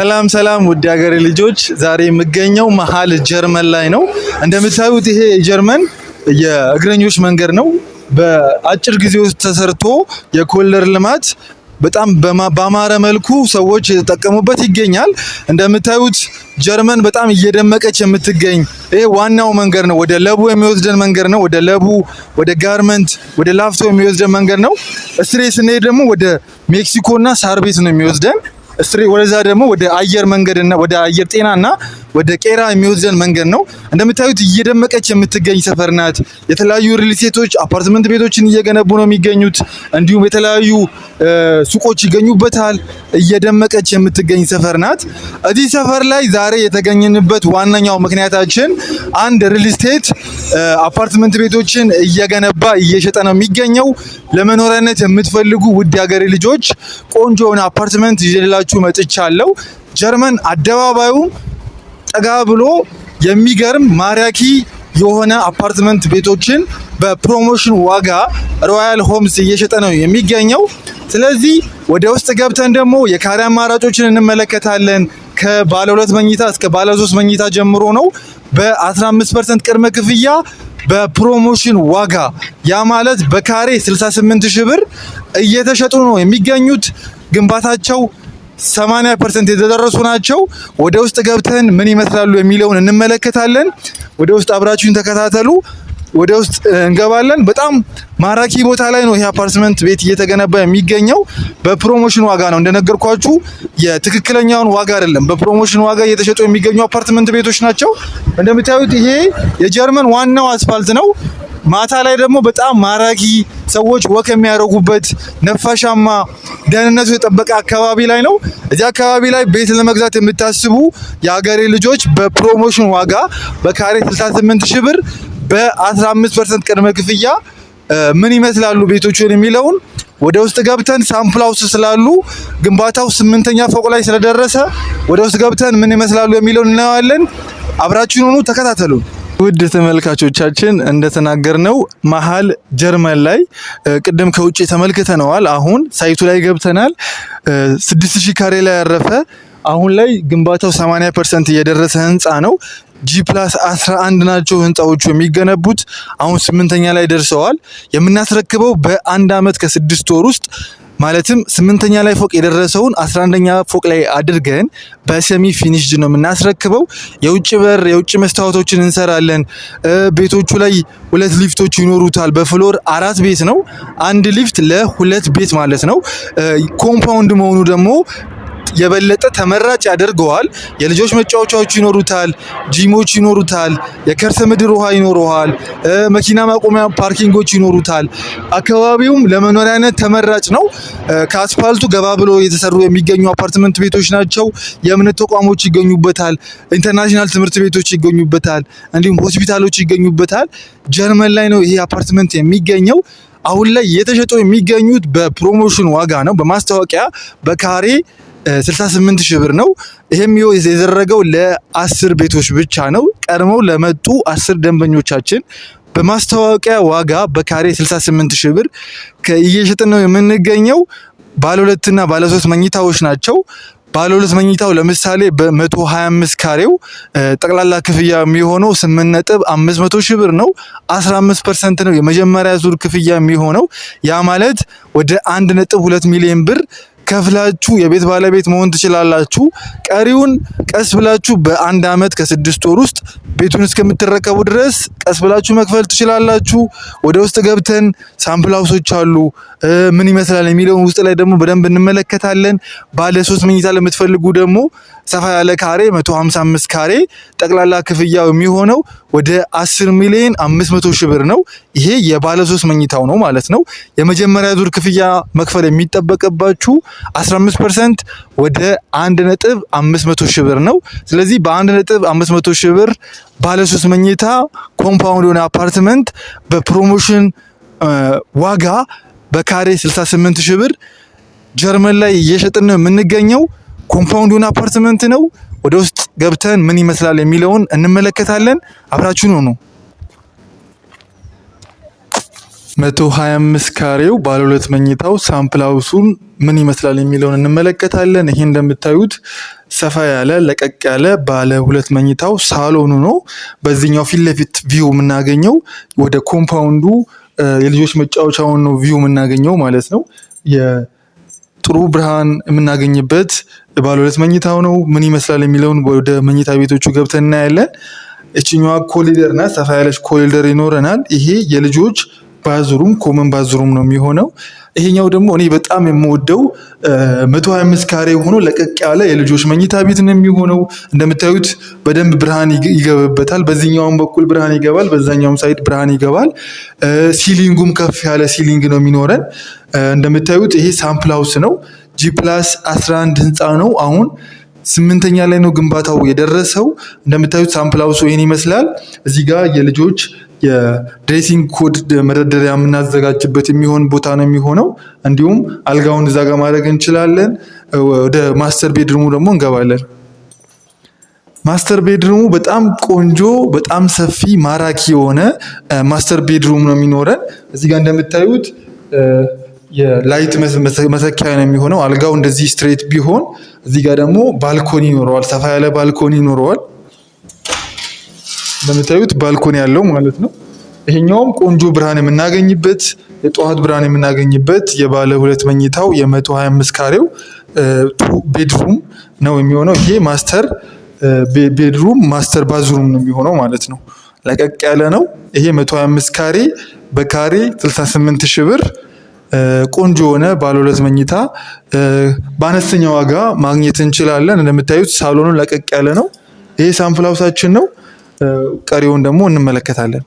ሰላም ውድ ሀገሬ ልጆች፣ ዛሬ የምገኘው መሀል ጀርመን ላይ ነው። እንደምታዩት ይሄ ጀርመን የእግረኞች መንገድ ነው። በአጭር ጊዜ ውስጥ ተሰርቶ የኮሪደር ልማት በጣም በአማረ መልኩ ሰዎች የተጠቀሙበት ይገኛል። እንደምታዩት ጀርመን በጣም እየደመቀች የምትገኝ ይሄ ዋናው መንገድ ነው። ወደ ለቡ የሚወስደን መንገድ ነው። ወደ ለቡ፣ ወደ ጋርመንት፣ ወደ ላፍቶ የሚወስደን መንገድ ነው። እስሬ ስንሄድ ደግሞ ወደ ሜክሲኮና ሳር ቤት ነው የሚወስደን። እስሬ ወደዛ ደግሞ ወደ አየር መንገድና ወደ አየር ጤናና ወደ ቄራ የሚወስደን መንገድ ነው። እንደምታዩት እየደመቀች የምትገኝ ሰፈር ናት። የተለያዩ ሪል ስቴቶች አፓርትመንት ቤቶችን እየገነቡ ነው የሚገኙት። እንዲሁም የተለያዩ ሱቆች ይገኙበታል። እየደመቀች የምትገኝ ሰፈር ናት። እዚህ ሰፈር ላይ ዛሬ የተገኘንበት ዋነኛው ምክንያታችን አንድ ሪል ስቴት አፓርትመንት ቤቶችን እየገነባ እየሸጠ ነው የሚገኘው። ለመኖሪያነት የምትፈልጉ ውድ ሀገሬ ልጆች ቆንጆ የሆነ አፓርትመንት ይዤላችሁ መጥቻለሁ። ጀርመን አደባባዩ ጠጋ ብሎ የሚገርም ማራኪ የሆነ አፓርትመንት ቤቶችን በፕሮሞሽን ዋጋ ሮያል ሆምስ እየሸጠ ነው የሚገኘው። ስለዚህ ወደ ውስጥ ገብተን ደግሞ የካሬ አማራጮችን እንመለከታለን። ከባለ 2 መኝታ እስከ ባለ 3 መኝታ ጀምሮ ነው በ15% ቅድመ ክፍያ በፕሮሞሽን ዋጋ፣ ያ ማለት በካሬ 68,000 ብር እየተሸጡ ነው የሚገኙት። ግንባታቸው 80% የተደረሱ ናቸው። ወደ ውስጥ ገብተን ምን ይመስላሉ የሚለውን እንመለከታለን። ወደ ውስጥ አብራችሁን ተከታተሉ። ወደ ውስጥ እንገባለን። በጣም ማራኪ ቦታ ላይ ነው ይሄ አፓርትመንት ቤት እየተገነባ የሚገኘው። በፕሮሞሽን ዋጋ ነው እንደነገርኳችሁ፣ የትክክለኛውን ዋጋ አይደለም። በፕሮሞሽን ዋጋ እየተሸጡ የሚገኙ አፓርትመንት ቤቶች ናቸው። እንደምታዩት ይሄ የጀርመን ዋናው አስፋልት ነው። ማታ ላይ ደግሞ በጣም ማራኪ ሰዎች ወክ የሚያደርጉበት ነፋሻማ ደህንነቱ የጠበቀ አካባቢ ላይ ነው። እዚህ አካባቢ ላይ ቤት ለመግዛት የምታስቡ የሀገሬ ልጆች በፕሮሞሽን ዋጋ በካሬ 68,000 ብር በ15% ቅድመ ክፍያ ምን ይመስላሉ ቤቶቹን የሚለውን ወደ ውስጥ ገብተን ሳምፕል ሃውስ ስላሉ ግንባታው 8ኛ ፎቅ ላይ ስለደረሰ ወደ ውስጥ ገብተን ምን ይመስላሉ የሚለውን እናያለን። አብራችሁን ሆኑ፣ ተከታተሉ። ውድ ተመልካቾቻችን እንደተናገርነው መሀል ጀርመን ላይ ቅድም ከውጭ ተመልክተነዋል። አሁን ሳይቱ ላይ ገብተናል። 6000 ካሬ ላይ ያረፈ አሁን ላይ ግንባታው 80% እየደረሰ ህንፃ ነው። G+11 ናቸው ህንፃዎቹ የሚገነቡት። አሁን 8ኛ ላይ ደርሰዋል። የምናስረክበው በ1 ዓመት ከ6 ወር ውስጥ ማለትም 8ኛ ላይ ፎቅ የደረሰውን 11ኛ ፎቅ ላይ አድርገን በሰሚ ፊኒሽድ ነው የምናስረክበው። የውጭ በር፣ የውጭ መስታወቶችን እንሰራለን። ቤቶቹ ላይ 2 ሊፍቶች ይኖሩታል። በፍሎር 4 ቤት ነው። 1 ሊፍት ለ2 ቤት ማለት ነው። ኮምፓውንድ መሆኑ ደግሞ የበለጠ ተመራጭ ያደርገዋል። የልጆች መጫወቻዎች ይኖሩታል፣ ጂሞች ይኖሩታል፣ የከርሰ ምድር ውሃ ይኖረዋል፣ መኪና ማቆሚያ ፓርኪንጎች ይኖሩታል። አካባቢውም ለመኖሪያነት ተመራጭ ነው። ከአስፋልቱ ገባ ብሎ የተሰሩ የሚገኙ አፓርትመንት ቤቶች ናቸው። የእምነት ተቋሞች ይገኙበታል፣ ኢንተርናሽናል ትምህርት ቤቶች ይገኙበታል፣ እንዲሁም ሆስፒታሎች ይገኙበታል። ጀርመን ላይ ነው ይሄ አፓርትመንት የሚገኘው። አሁን ላይ የተሸጡ የሚገኙት በፕሮሞሽን ዋጋ ነው። በማስታወቂያ በካሬ 68,000 ብር ነው። ይሄም የተደረገው ለ10 ቤቶች ብቻ ነው። ቀድመው ለመጡ 10 ደንበኞቻችን በማስታወቂያ ዋጋ በካሬ 68,000 ብር እየሸጥን ነው የምንገኘው። ባለ 2 እና ባለ 3 መኝታዎች ናቸው። ባለ 2 መኝታው ለምሳሌ በ125 ካሬው ጠቅላላ ክፍያ የሚሆነው 8,500,000 ብር ነው። 15% ነው የመጀመሪያ ዙር ክፍያ የሚሆነው። ያ ማለት ወደ 1.2 ሚሊዮን ብር ከፍላችሁ የቤት ባለቤት መሆን ትችላላችሁ። ቀሪውን ቀስ ብላችሁ በ1 ዓመት ከ6 ወር ውስጥ ቤቱን እስከምትረከቡ ድረስ ቀስ ብላችሁ መክፈል ትችላላችሁ። ወደ ውስጥ ገብተን ሳምፕል ሃውሶች አሉ። ምን ይመስላል የሚለውን ውስጥ ላይ ደግሞ በደንብ እንመለከታለን። ባለ 3 መኝታ ለምትፈልጉ ደግሞ ሰፋ ያለ ካሬ 155 ካሬ ጠቅላላ ክፍያው የሚሆነው ወደ 10,500,000 ብር ነው። ይሄ የባለ 3 መኝታው ነው ማለት ነው። የመጀመሪያ ዙር ክፍያ መክፈል የሚጠበቅባችሁ 15% ወደ 1.500,000 ብር ነው። ስለዚህ በ1.500,000 ብር ባለ 3 መኝታ ኮምፓውንድ የሆነ አፓርትመንት በፕሮሞሽን ዋጋ በካሬ 68,000 ብር ጀርመን ላይ እየሸጥን ነው የምንገኘው። ኮምፓውንድ የሆነ አፓርትመንት ነው። ወደ ውስጥ ገብተን ምን ይመስላል የሚለውን እንመለከታለን። አብራችሁን ሆኑ። 125 ካሬው ባለ 2 መኝታው ሳምፕል ሃውሱን ምን ይመስላል የሚለውን እንመለከታለን። ይሄ እንደምታዩት ሰፋ ያለ ለቀቅ ያለ ባለ 2 መኝታው ሳሎኑ ነው። በዚህኛው ፊት ለፊት ቪው የምናገኘው ወደ ኮምፓውንዱ የልጆች መጫወቻውን ነው ቪው የምናገኘው ማለት ነው። የጥሩ ብርሃን የምናገኝበት ባለ 2 መኝታው ነው። ምን ይመስላል የሚለውን ወደ መኝታ ቤቶቹ ገብተን እናያለን። እቺኛዋ ኮሊደር ናት። ሰፋ ያለች ኮሊደር ይኖረናል። ይሄ የልጆች ባዝሩም ኮመን ባዝሩም ነው የሚሆነው። ይሄኛው ደግሞ እኔ በጣም የምወደው 125 ካሬ ሆኖ ለቀቅ ያለ የልጆች መኝታ ቤት ነው የሚሆነው። እንደምታዩት በደንብ ብርሃን ይገባበታል። በዚህኛውም በኩል ብርሃን ይገባል፣ በዛኛውም ሳይድ ብርሃን ይገባል። ሲሊንጉም ከፍ ያለ ሲሊንግ ነው የሚኖረን። እንደምታዩት ይሄ ሳምፕል ሃውስ ነው። G+11 ህንፃ ነው። አሁን 8ኛ ላይ ነው ግንባታው የደረሰው። እንደምታዩት ሳምፕል ሃውሱ ይሄን ይመስላል። እዚህ ጋር የልጆች የድሬሲንግ ኮድ መደርደሪያ የምናዘጋጅበት የሚሆን ቦታ ነው የሚሆነው። እንዲሁም አልጋውን እዛ ጋር ማድረግ እንችላለን። ወደ ማስተር ቤድሩሙ ደግሞ እንገባለን። ማስተር ቤድሩሙ በጣም ቆንጆ በጣም ሰፊ ማራኪ የሆነ ማስተር ቤድሩም ነው የሚኖረን። እዚህ ጋር እንደምታዩት የላይት መሰኪያ ነው የሚሆነው። አልጋው እንደዚህ ስትሬት ቢሆን እዚህ ጋር ደግሞ ባልኮኒ ይኖረዋል። ሰፋ ያለ ባልኮኒ ይኖረዋል። እንደምታዩት ባልኮኒ ያለው ማለት ነው። ይሄኛውም ቆንጆ ብርሃን የምናገኝበት የጠዋት ብርሃን የምናገኝበት የባለ 2 መኝታው የ125 ካሬው ቤድሩም ነው የሚሆነው። ይሄ ማስተር ቤድሩም ማስተር ባዝሩም ነው የሚሆነው ማለት ነው። ለቀቅ ያለ ነው። ይሄ 125 ካሬ በካሬ 68,000 ብር ቆንጆ የሆነ ባለ 2 መኝታ በአነስተኛ ዋጋ ማግኘት እንችላለን። እንደምታዩት ሳሎኑ ለቀቅ ያለ ነው። ይሄ ሳምፕል ሃውሳችን ነው። ቀሪውን ደግሞ እንመለከታለን።